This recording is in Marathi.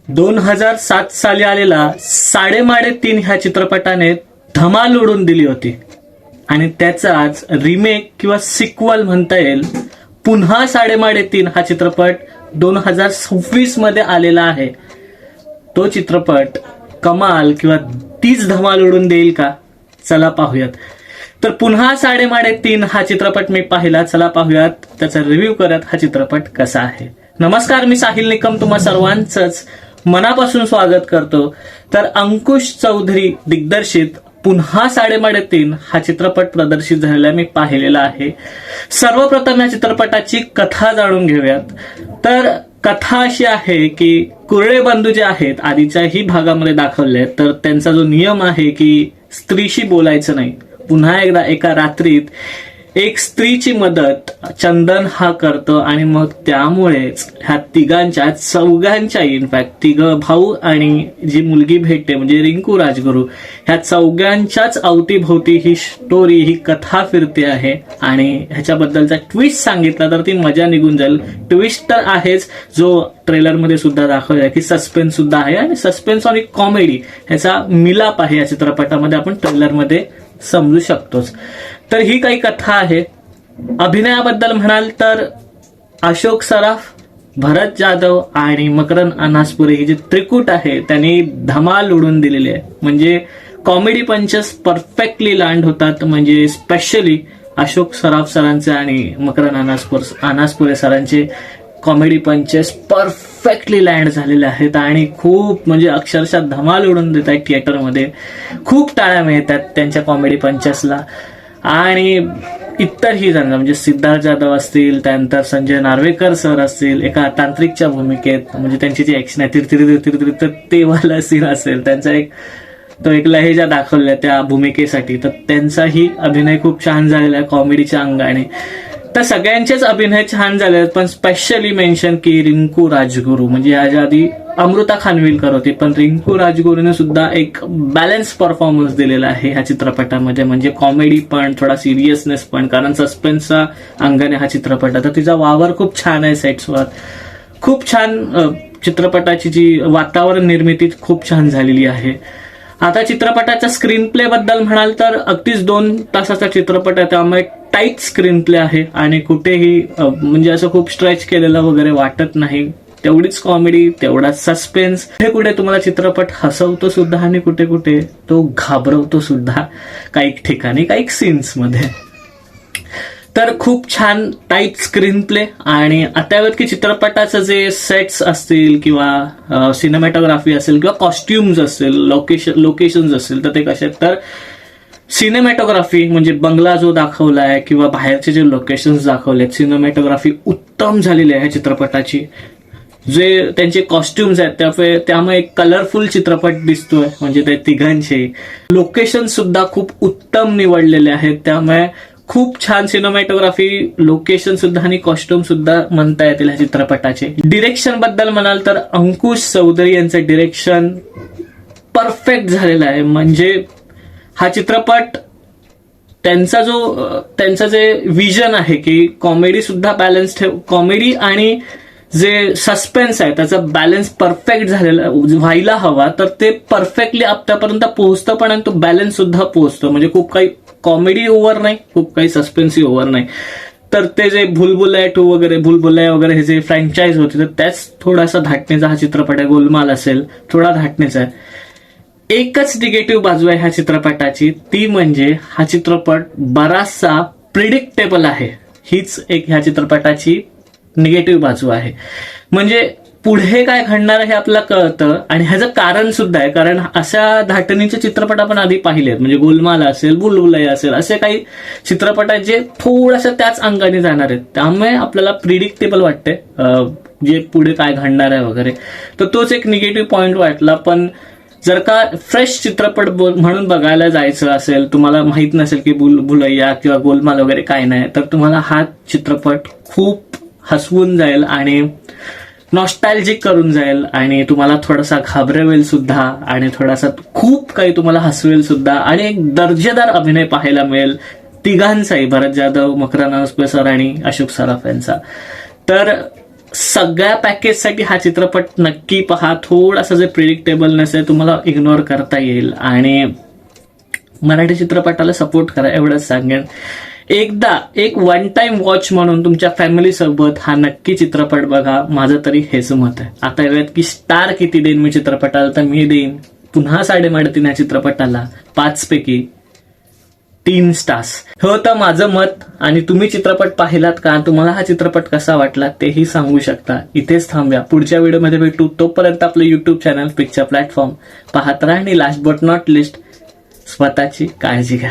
2007 साली आलेला साडेमाडे 3 ह्या चित्रपटाने धमाल उडून दिली होती आणि त्याचा आज रिमेक किंवा सिक्वल म्हणता येईल. पुन्हा साडेमाडे 3 हा चित्रपट 2026 मध्ये आलेला आहे. तो चित्रपट कमाल किंवा तीच धमाल उडून देईल का? चला पाहूयात. तर पुन्हा साडेमाडे 3 हा चित्रपट मी पाहिला. चला पाहूयात त्याचा रिव्ह्यू करत हा चित्रपट कसा आहे. नमस्कार, मी साहिल निकम तुम्हा सर्वांचंच मनापासून स्वागत करतो. तर अंकुश चौधरी दिग्दर्शित पुन्हा साडेमाडे 3 हा चित्रपट प्रदर्शित झालेला मी पाहिलेला आहे. सर्वप्रथम या चित्रपटाची कथा जाणून घेऊयात. तर कथा अशी आहे की कुर्डे बंधू जे आहेत आधीच्याही भागामध्ये दाखवले, तर त्यांचा जो नियम आहे की स्त्रीशी बोलायचं नाही. पुन्हा एकदा एका रात्रीत एक स्त्रीची मदत चंदन हा करतो आणि मग त्यामुळेच ह्या तिघांच्या चौघांच्या इनफॅक्ट तिघ भाऊ आणि जी मुलगी भेटते म्हणजे रिंकू राजगुरू, ह्या चौघांच्याच अवतीभोवती ही स्टोरी ही कथा फिरते आहे. आणि ह्याच्याबद्दलचा ट्विस्ट सांगितला तर ती मजा निघून जाईल. ट्विस्ट तर आहेच, जो ट्रेलरमध्ये सुद्धा दाखवलाय की सस्पेन्स सुद्धा आहे आणि सस्पेन्स आणि कॉमेडी ह्याचा मिलाप आहे या चित्रपटामध्ये, आपण ट्रेलरमध्ये समजू शकतोच. तर ही काही कथा आहे. अभिनयाबद्दल म्हणाल तर अशोक सराफ, भरत जाधव आणि मकरन अनासपुरे ही जी त्रिकूट आहे त्यांनी धमाल उडून दिलेली आहे. म्हणजे कॉमेडी पंचेस परफेक्टली लँड होतात. म्हणजे स्पेशली अशोक सराफ सरांचे आणि मकरन अनासपुरे सरांचे कॉमेडी पंचेस परफेक्टली लँड झालेले आहेत आणि खूप म्हणजे अक्षरशः धमाल उडून देत आहेत. थिएटरमध्ये खूप टाळ्या मिळतात त्यांच्या कॉमेडी पंचेसला. आणि इतरही जण म्हणजे सिद्धार्थ जाधव असतील, त्यानंतर संजय नार्वेकर सर असतील एका तांत्रिकच्या भूमिकेत, म्हणजे त्यांची जी ऍक्शन आहे तर ते वाला सीन असेल, त्यांचा एक लहेजा दाखवलाय त्या भूमिकेसाठी, तर त्यांचाही अभिनय खूप छान झालेला आहे कॉमेडीच्या अंगाने. तर सगळ्यांचेच अभिनय छान झाले आहेत, पण स्पेशली मेन्शन की रिंकू राजगुरू, म्हणजे याच्या आधी अमृता खानविलकर होती, पण रिंकू राजगुरूने सुद्धा एक बॅलन्स परफॉर्मन्स दिलेला आहे ह्या चित्रपटामध्ये. म्हणजे कॉमेडी पण थोडा सिरियसनेस पण, कारण सस्पेन्सचा अंगाने हा चित्रपट आहे. तर तिचा वावर खूप छान आहे सेट्सवर. खूप छान चित्रपटाची जी वातावरण निर्मिती खूप छान झालेली आहे. आता चित्रपटाच्या स्क्रीन प्ले बद्दल म्हणाल तर अगदीच 2 तासाचा चित्रपट आहे, त्यामुळे टाईट स्क्रीन प्ले आहे आणि कुठेही म्हणजे असं खूप स्ट्रेच केलेलं वगैरे वाटत नाही. तेवढीच कॉमेडी, तेवढाच सस्पेन्स. कुठे कुठे तुम्हाला चित्रपट हसवतो सुद्धा आणि कुठे कुठे तो घाबरवतो सुद्धा काही ठिकाणी, काही सीन्स मध्ये. तर खूप छान टाईट स्क्रीन प्ले. आणि आता की चित्रपटाचं जे सेट्स असतील किंवा सिनेमॅटोग्राफी असेल किंवा कॉस्ट्युम्स असतील, लोकेशन्स असतील, तर ते कसे, तर सिनेमॅटोग्राफी म्हणजे बंगला जो दाखवलाय किंवा बाहेरचे जे लोकेशन्स दाखवलेत, सिनेमॅटोग्राफी उत्तम झालेली आहे चित्रपटाची. जे त्यांचे कॉस्ट्युम्स आहेत त्यामुळे एक कलरफुल चित्रपट दिसतोय. म्हणजे ते तिघांचे लोकेशन सुद्धा खूप उत्तम निवडलेले आहेत, त्यामुळे खूप छान सिनेमॅटोग्राफी, लोकेशन सुद्धा आणि कॉस्ट्युम सुद्धा म्हणता येतील ह्या चित्रपटाचे. डिरेक्शन बद्दल म्हणाल तर अंकुश चौधरी यांचं डिरेक्शन परफेक्ट झालेलं आहे. म्हणजे हा चित्रपट त्यांचं जे विजन आहे की कॉमेडी सुद्धा बॅलन्स कॉमेडी आणि जे सस्पेन्स आहे त्याचा बॅलन्स परफेक्ट झालेला व्हायला हवा, तर ते परफेक्टली आतापर्यंत पोहोचतं पण आणि तो बॅलन्स सुद्धा पोहोचतो. म्हणजे खूप काही कॉमेडी ओव्हर नाही, खूप काही सस्पेन्सही ओव्हर नाही. तर ते जे भूलभुलैया वगैरे हे जे फ्रँचाईज होते, तर त्याच थोडासा धाटणीचा हा चित्रपट आहे. गोलमाल असेल थोडा धाटणीचा आहे. एकच निगेटिव्ह बाजू आहे ह्या चित्रपटाची, ती म्हणजे हा चित्रपट बराचसा प्रिडिक्टेबल आहे. हीच एक ह्या चित्रपटाची निगेटिव्ह बाजू आहे. म्हणजे पुढे काय घडणार हे आपल्याला कळतं आणि ह्याचं कारण सुद्धा आहे. कारण अशा धाटणीचे चित्रपट आपण आधी पाहिलेत, म्हणजे गोलमाल असेल, भूलभुलैया असेल, असे काही चित्रपट आहेत जे थोड्याशा त्याच अंगाने जाणार आहेत. त्यामुळे आपल्याला प्रिडिक्टेबल वाटते जे पुढे काय घडणार आहे वगैरे. तर तोच एक निगेटिव्ह पॉइंट वाटला. पण जर का फ्रेश चित्रपट म्हणून बघायला जायचं असेल, तुम्हाला माहित नसेल की भूलभुलैया किंवा गोलमाल वगैरे काय नाही, तर तुम्हाला हा चित्रपट खूप हसवून जाईल आणि नॉस्टॅल्जिक करून जाईल आणि तुम्हाला थोडासा घाबरवेल सुद्धा आणि थोडासा खूप काही तुम्हाला हसवेल सुद्धा. आणि एक दर्जेदार अभिनय पाहायला मिळेल तिघांचाही, भरत जाधव, मकरन अनासपुरे सर आणि अशोक सराफ यांचा. तर सगळ्या पॅकेजसाठी हा चित्रपट नक्की पहा. थोडासा जे प्रिडिक्टेबलनेस आहे तुम्हाला इग्नोर करता येईल आणि मराठी चित्रपटाला सपोर्ट करा एवढंच सांगेन. एकदा एक वन टाइम वॉच म्हणून तुमच्या फॅमिली सोबत हा नक्की चित्रपट बघा. माझं तरी हेच मत आहे. आता एवढ्यात की स्टार किती देईन मी चित्रपटाला, तर मी देईन पुन्हा 3.5 या चित्रपटाला 5 पैकी 3 स्टार्स. हे होतं माझं मत. आणि तुम्ही चित्रपट पाहिलात का, तुम्हाला हा चित्रपट कसा वाटला तेही सांगू शकता. इथेच थांबूया, पुढच्या व्हिडिओमध्ये भेटू. तोपर्यंत आपलं युट्यूब चॅनल पिक्चर प्लॅटफॉर्म पाहत राहा आणि लास्ट बट नॉट लिस्ट स्वतःची काळजी घ्या.